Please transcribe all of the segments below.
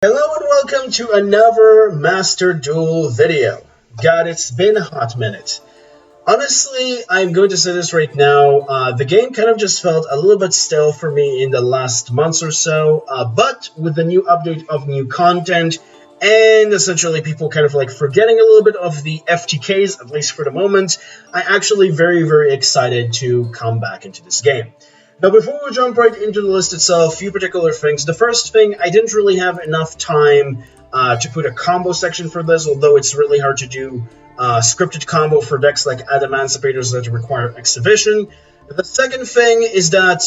Hello and welcome to another Master Duel video. God, it's been a hot minute. Honestly, I'm going to say this right now, the game kind of just felt a little bit stale for me in the last months or so, but with the new update of new content, and essentially people kind of like forgetting a little bit of the FTKs, at least for the moment, I'm actually very excited to come back into this game. Now, before we jump right into the list itself, a few particular things. The first thing, I didn't really have enough time to put a combo section for this, although it's really hard to do scripted combo for decks like Adamancipators that require exhibition. The second thing is that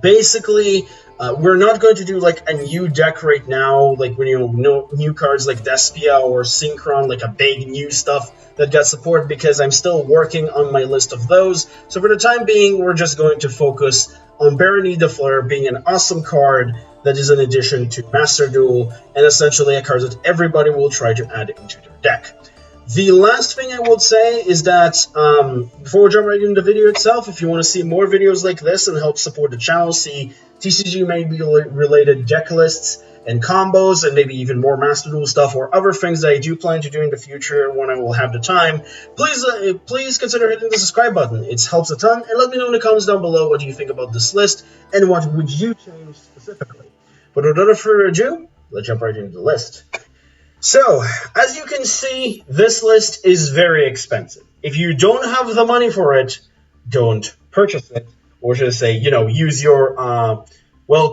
basically, we're not going to do like a new deck right now, like when new cards like depsia or synchron, like a big new stuff that got support, because I'm still working on my list of those. So for the time being, we're just going to focus on Baronne the Flare being an awesome card that is an addition to Master Duel, and essentially a card that everybody will try to add into their deck. The last thing I would say is that, before we jump right into the video itself, if you want to see more videos like this and help support the channel, see TCG maybe related deck lists and combos, and maybe even more Master Duel stuff or other things that I do plan to do in the future when I will have the time, please consider hitting the subscribe button. It helps a ton, and let me know in the comments down below what you think about this list and what would you change specifically. But without further ado, let's jump right into the list. So, as you can see, this list is very expensive. If you don't have the money for it, don't purchase it. Or should I say, use your,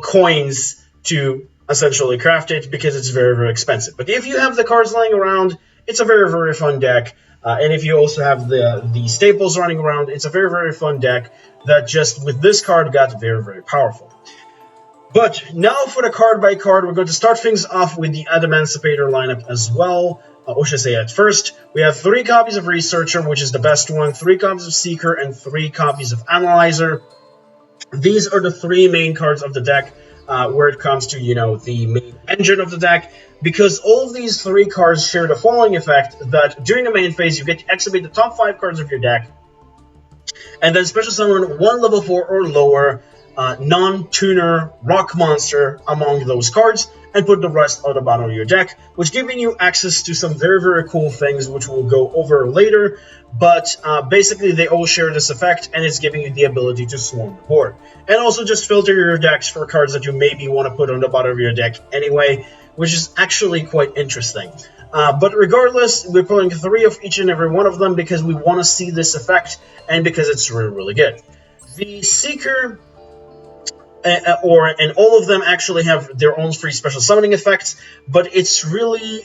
coins to essentially craft it, because it's very expensive. But if you have the cards lying around, it's a very fun deck. And if you also have the staples running around, it's a very fun deck that just, with this card, got very powerful. But now for the card by card, we're going to start things off with the Adamancipator lineup as well. Or should I say at first, we have 3 copies of Researcher, which is the best one, 3 copies of Seeker, and 3 copies of Analyzer. These are the 3 main cards of the deck where it comes to, the main engine of the deck, because all of these 3 cards share the following effect: that during the main phase, you get to activate the top 5 cards of your deck, and then special summon 1 level 4 or lower non-tuner rock monster among those cards, and put the rest on the bottom of your deck, which giving you access to some very cool things, which we'll go over later. But basically, they all share this effect, and it's giving you the ability to swarm the board. And also just filter your decks for cards that you maybe want to put on the bottom of your deck anyway, which is actually quite interesting. But regardless, we're pulling 3 of each and every one of them because we want to see this effect, and because it's really good. The Seeker, and all of them actually have their own free special summoning effects, but it's really,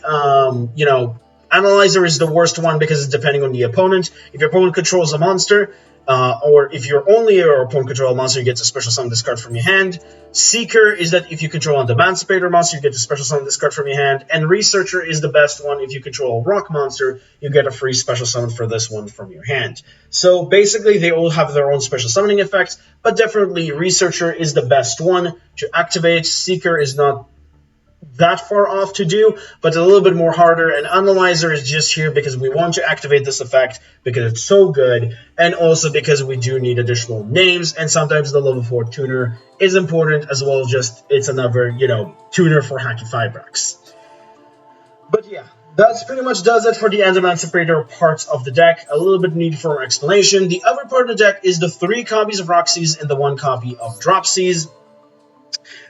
Analyzer is the worst one because it's depending on the opponent. If your opponent controls a monster, or if you're only your opponent control a monster, you get a special summon this card from your hand. Seeker is that if you control a Adamancipator monster, you get a special summon this card from your hand. And Researcher is the best one. If you control a rock monster, you get a free special summon for this one from your hand. So basically, they all have their own special summoning effects, but definitely Researcher is the best one to activate. Seeker is not that far off to do, but a little bit more harder, and Analyzer is just here because we want to activate this effect because it's so good, and also because we do need additional names, and sometimes the level 4 tuner is important as well. Just it's another, tuner for Hacky Fibrax. But yeah, that's pretty much does it for the Adamancipator parts of the deck. A little bit need for explanation. The other part of the deck is the 3 copies of Roxy's and the 1 copy of Dropsies.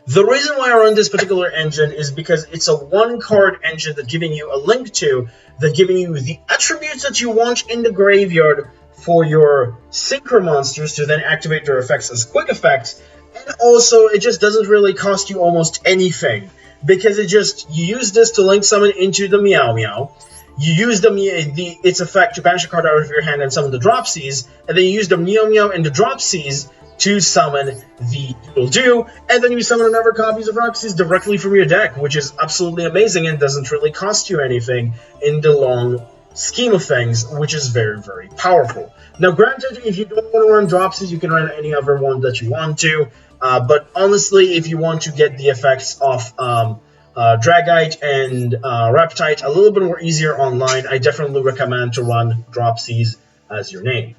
The reason why I run this particular engine is because it's a 1-card engine that giving you a link to, that giving you the attributes that you want in the graveyard for your synchro monsters to then activate their effects as quick effects. And also, it just doesn't really cost you almost anything, because you use this to link summon into the Meow Meow. You use its effect to banish a card out of your hand and summon the Dropsies, and then you use the Meow Meow and the Dropsies to summon the Duel, and then you summon another copies of Roxy's directly from your deck, which is absolutely amazing and doesn't really cost you anything in the long scheme of things, which is very powerful. Now, granted, if you don't want to run Dropsies, you can run any other one that you want to, but honestly, if you want to get the effects of Dragite and Reptite a little bit more easier online, I definitely recommend to run Dropsies as your name.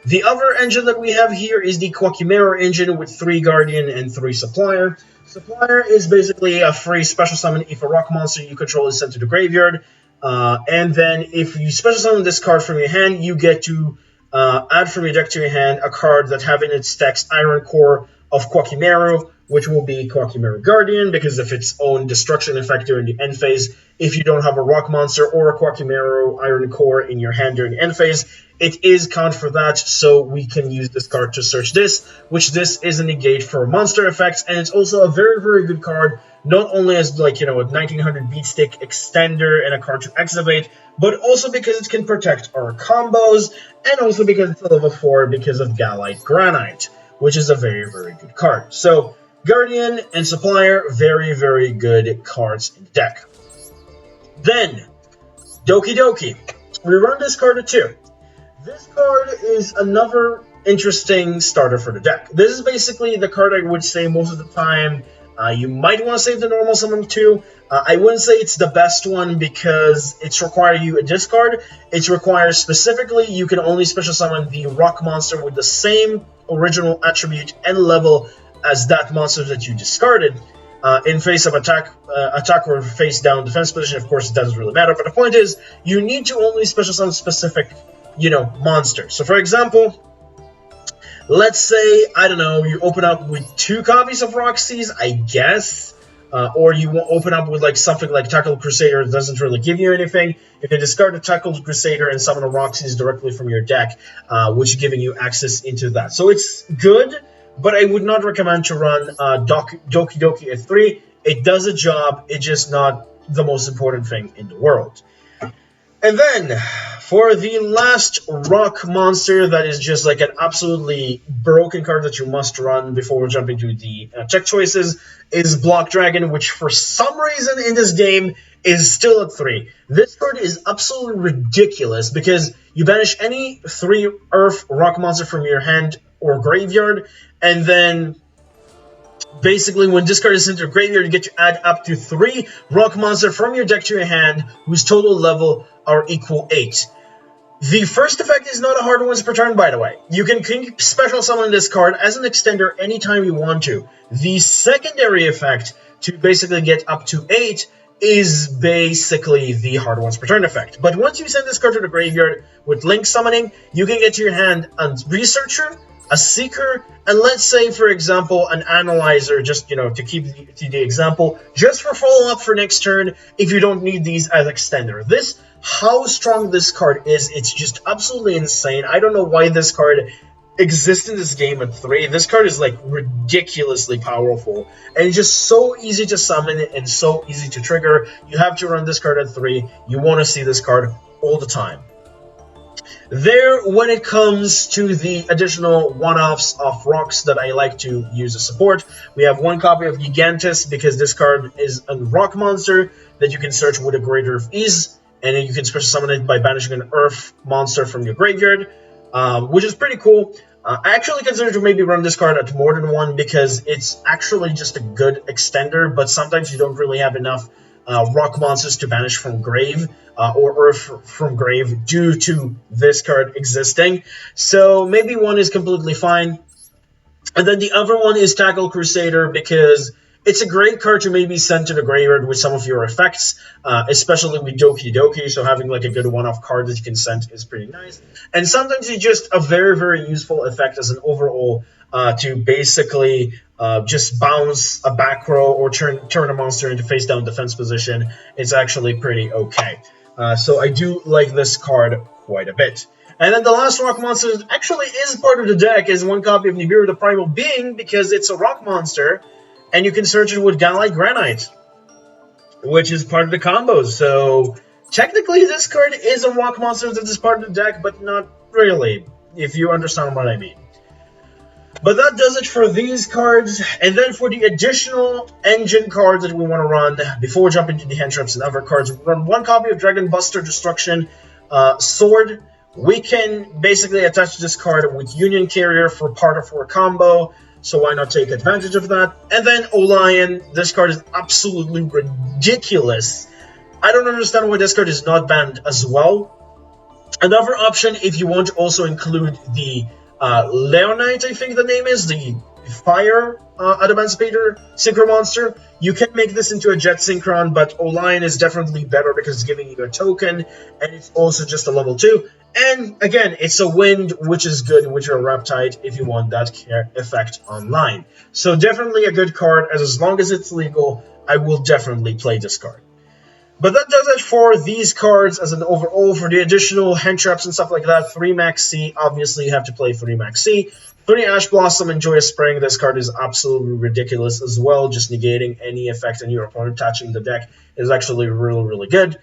The other engine that we have here is the Quackimero engine with 3 Guardian and 3 Supplier. Supplier is basically a free special summon if a rock monster you control is sent to the graveyard. And then if you special summon this card from your hand, you get to add from your deck to your hand a card that have in its text Iron Core of Quackimero, which will be Quackimero Guardian because of its own destruction effect during the end phase. If you don't have a rock monster or a Quackimero Iron Core in your hand during the end phase, it is count for that, so we can use this card to search this, which this is a negate for monster effects, and it's also a very, very good card, not only as, like, you know, a 1900 beat stick extender and a card to activate, but also because it can protect our combos, and also because it's a level 4 because of Galite Granite, which is a very, very good card. So, Guardian and Supplier, very, very good cards in the deck. Then, Doki Doki. We run this card at 2. This card is another interesting starter for the deck. This is basically the card I would say most of the time you might want to save the normal summon to. I wouldn't say it's the best one because it's require you a discard. It requires specifically you can only special summon the rock monster with the same original attribute and level as that monster that you discarded. In face of attack or face down defense position, of course, it doesn't really matter. But the point is, you need to only special summon specific, you know, monster. So, for example, let's say, I don't know, you open up with 2 copies of Roxy's, I guess, or you open up with like something like Tackle Crusader that doesn't really give you anything. You can discard a Tackle Crusader and summon a Roxy's directly from your deck, which giving you access into that. So it's good, but I would not recommend to run Doki Doki at 3. It does a job, it's just not the most important thing in the world. And then, for the last rock monster that is just like an absolutely broken card that you must run before we jump into the check choices, is Block Dragon, which for some reason in this game is still at 3. This card is absolutely ridiculous because you banish any 3 Earth rock monster from your hand or graveyard, and then basically, when this card is sent to the graveyard, you get to add up to 3 rock monster from your deck to your hand, whose total level are equal 8. The first effect is not a hard once per turn, by the way. You can keep special summon this card as an extender anytime you want to. The secondary effect, to basically get up to 8, is basically the hard once per turn effect. But once you send this card to the graveyard with Link Summoning, you can get to your hand a Researcher, a Seeker, and let's say, for example, an Analyzer, just, you know, to keep the example, just for follow-up for next turn, if you don't need these as extender. How strong this card is, it's just absolutely insane. I don't know why this card exists in this game at 3. This card is, like, ridiculously powerful, and it's just so easy to summon and so easy to trigger. You have to run this card at 3. You want to see this card all the time. When it comes to the additional one-offs of rocks that I like to use as support, we have 1 copy of Gigantus, because this card is a rock monster that you can search with a Greater of Ease, and then you can special summon it by banishing an Earth monster from your graveyard, which is pretty cool. I actually consider to maybe run this card at more than 1, because it's actually just a good extender, but sometimes you don't really have enough rock monsters to banish from grave, or Earth from grave, due to this card existing. So maybe 1 is completely fine. And then the other one is Tackle Crusader, because it's a great card to maybe send to the graveyard with some of your effects, especially with Doki Doki, so having like a good one-off card that you can send is pretty nice. And sometimes it's just a very, very useful effect as an overall, to basically just bounce a back row or turn a monster into face-down defense position. It's actually pretty okay. So I do like this card quite a bit. And then the last rock monster that actually is part of the deck is 1 copy of Nibiru the Primal Being, because it's a rock monster, and you can search it with Galite Granite, which is part of the combos. So technically this card is a rock monster that is part of the deck, but not really, if you understand what I mean. But that does it for these cards. And then for the additional engine cards that we want to run, before jumping into the hand traps and other cards, we run 1 copy of Dragon Buster Destruction Sword. We can basically attach this card with Union Carrier for part of our combo, so why not take advantage of that? And then Olion, this card is absolutely ridiculous. I don't understand why this card is not banned as well. Another option, if you want to also include the Leonite, I think the name is, the fire Adamancipator synchro monster. You can make this into a jet synchron, but Olion is definitely better because it's giving you a token, and it's also just a level 2. And again, it's a wind, which is good with your Reptite if you want that effect online. So definitely a good card, as long as it's legal, I will definitely play this card. But that does it for these cards as an overall. For the additional hand traps and stuff like that, 3 Max C, obviously you have to play 3 Max C. 3 Ash Blossom and Joyous Spring, this card is absolutely ridiculous as well, just negating any effect on your opponent touching the deck is actually really, really good.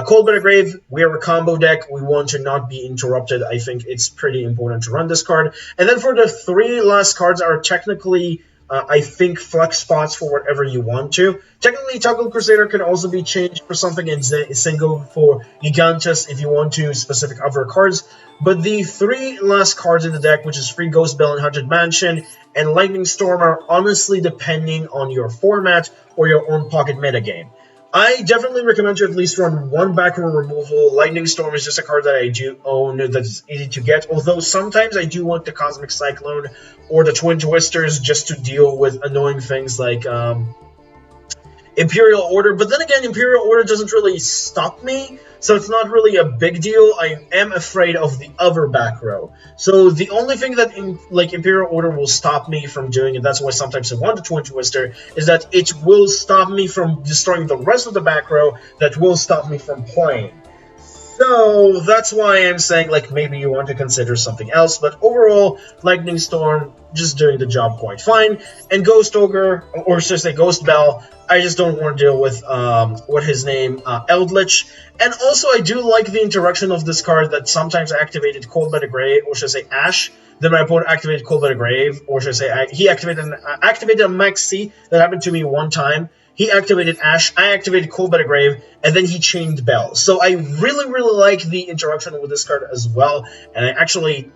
Cold Bitter Grave, we are a combo deck, we want to not be interrupted, I think it's pretty important to run this card. And then for the 3 last cards are technically... I think flex spots for whatever you want to. Technically, Toggle Crusader can also be changed for something in single for Gigantus if you want to, specific other cards. But the 3 last cards in the deck, which is Free Ghost Bell and Haunted Mansion, and Lightning Storm, are honestly depending on your format or your own pocket metagame. I definitely recommend to at least run 1 back row removal. Lightning Storm is just a card that I do own that's easy to get, although sometimes I do want the Cosmic Cyclone or the Twin Twisters just to deal with annoying things like Imperial Order. But then again, Imperial Order doesn't really stop me, so it's not really a big deal. I am afraid of the other back row. So the only thing that Imperial Order will stop me from doing, and that's why sometimes I want the Twin Twister, is that it will stop me from destroying the rest of the back row that will stop me from playing. So that's why I'm saying, like, maybe you want to consider something else. But overall, Lightning Storm, just doing the job quite fine. And Ghost Ogre, or should I say Ghost Bell, I just don't want to deal with, what his name, Eldritch. And also, I do like the interaction of this card that sometimes activated Cold by the Grave, or should I say Ash. Then my opponent activated Cold by the Grave, or should I say, he activated a Max C. That happened to me one time. He activated Ash, I activated Cold by the Grave, and then he chained Bell. So I really, really like the interaction with this card as well, and I actually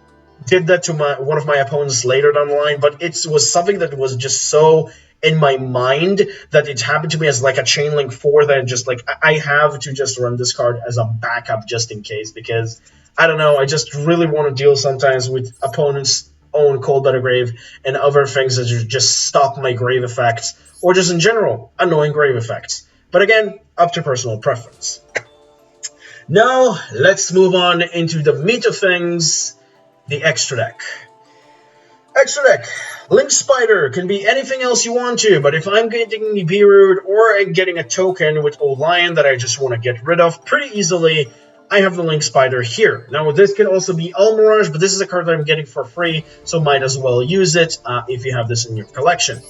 did that to one of my opponents later down the line, but it was something that was just so in my mind that it happened to me as like a chain link 4 that just like, I have to just run this card as a backup just in case, because, I don't know, I just really want to deal sometimes with opponents' own Cold by the Grave and other things that just stop my grave effects, or just in general, annoying grave effects. But again, up to personal preference. Now, let's move on into the meat of things, the extra deck. Extra deck. Link Spider can be anything else you want to, but if I'm getting the B-Root or I'm getting a token with Olion that I just want to get rid of pretty easily, I have the Link Spider here. Now, this can also be Almirage, but this is a card that I'm getting for free, so might as well use it if you have this in your collection.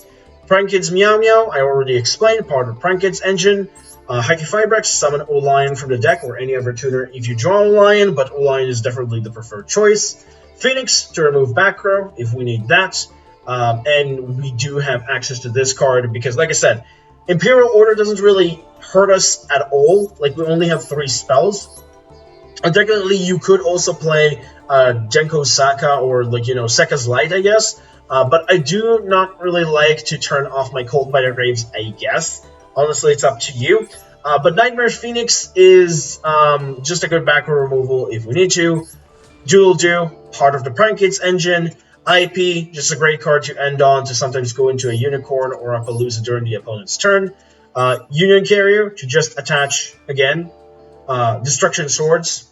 Prank Kids Meow Meow, I already explained, part of Prank Kids engine. Haiku Fibrex, summon Olion from the deck or any other tuner if you draw Olion, but Olion is definitely the preferred choice. Phoenix to remove back row if we need that. And we do have access to this card because, like I said, Imperial Order doesn't really hurt us at all. Like, we only have 3 spells. And technically, you could also play Genko Saka or, like, you know, Seka's Light, I guess. But I do not really like to turn off my Cold by the Graves, I guess. Honestly, it's up to you. But Nightmare Phoenix is just a good back row removal if we need to. Duel, part of the Prank Kids engine. IP, just a great card to end on to sometimes go into a Unicorn or a Palooza during the opponent's turn. Union Carrier to just attach, again, Destruction Swords,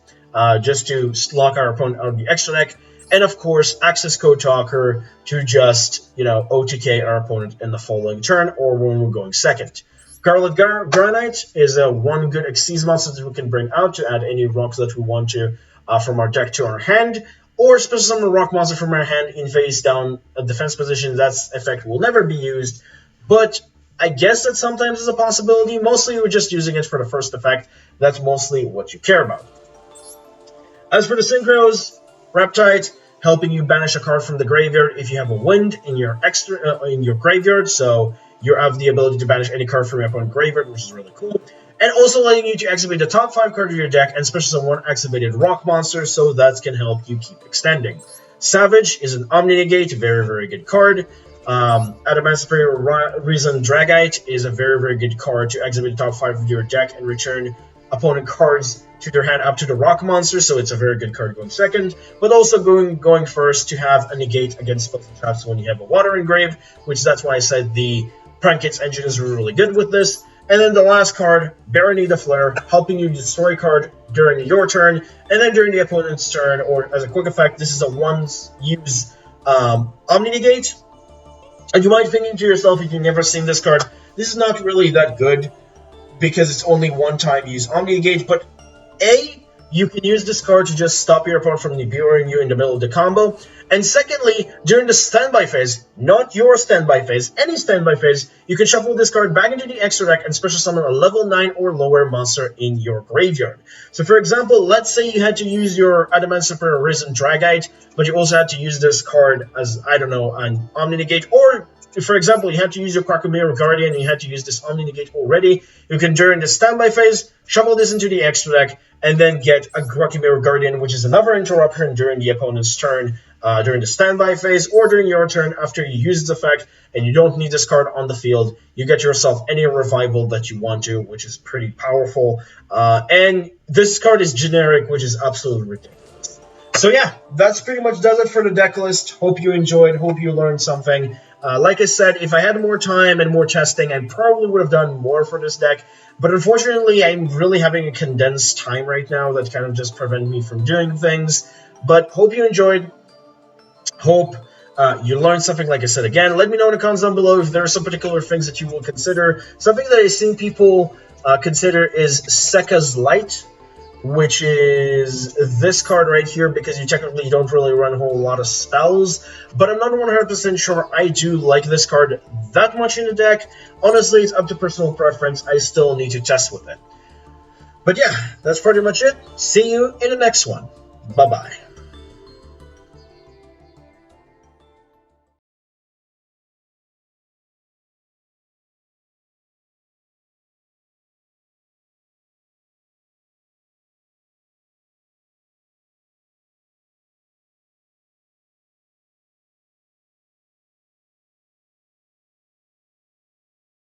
just to lock our opponent out of the extra deck. And of course, Access Code Talker to just, you know, OTK our opponent in the following turn or when we're going second. Scarlet Granite is a one good Xyz monster that we can bring out to add any rocks that we want to from our deck to our hand, or special summon a rock monster from our hand in face down a defense position. That effect will never be used, but I guess that sometimes is a possibility. Mostly we're just using it for the first effect. That's mostly what you care about. As for the synchros, Reptite, helping you banish a card from the graveyard if you have a wind in your graveyard, so you have the ability to banish any card from your opponent's graveyard, which is really cool. And also letting you to activate the top 5 cards of your deck and special summon one activated rock monster, so that can help you keep extending. Savage is an Omni-Negate, very, very good card. Adamancipator Reason Dragite is a very, very good card to activate the top 5 of your deck and return opponent cards to their hand up to the rock monster, so it's a very good card going second, but also going first to have a negate against spells and traps when you have a water engrave, which that's why I said the Prankit's engine is really good with this. And then the last card, Baronne the Flare, helping you destroy a card during your turn, and then during the opponent's turn, or as a quick effect, this is a once-use Omni-Negate. And you might be thinking to yourself, if you've never seen this card, this is not really that good, because it's only one-time use Omni-Negate, but A, you can use this card to just stop your opponent from Nibiruing you in the middle of the combo, and secondly, during the standby phase, not your standby phase, any standby phase, you can shuffle this card back into the extra deck and special summon a level 9 or lower monster in your graveyard. So for example, let's say you had to use your Adamancipator Risen Dragite, but you also had to use this card as, I don't know, an Omni-Negate, or for example, you had to use your Krakumir Guardian, and you had to use this Omni-Negate already, you can, during the standby phase, shuffle this into the extra deck, and then get a Krakumir Guardian, which is another interruption during the opponent's turn, during the standby phase, or during your turn after you use this effect, and you don't need this card on the field. You get yourself any revival that you want to, which is pretty powerful. And this card is generic, which is absolutely ridiculous. So yeah, that's pretty much does it for the deck list. Hope you enjoyed, hope you learned something. Like I said, if I had more time and more testing, I probably would have done more for this deck. But unfortunately, I'm really having a condensed time right now that kind of just prevent me from doing things. But hope you enjoyed. Hope you learned something, like I said again. Let me know in the comments down below if there are some particular things that you will consider. Something that I've seen people consider is Sekka's Light, which is this card right here, because you technically don't really run a whole lot of spells, but I'm not 100% sure I do like this card that much in the deck. Honestly, it's up to personal preference. I still need to test with it. But yeah, that's pretty much it. See you in the next one. Bye-bye.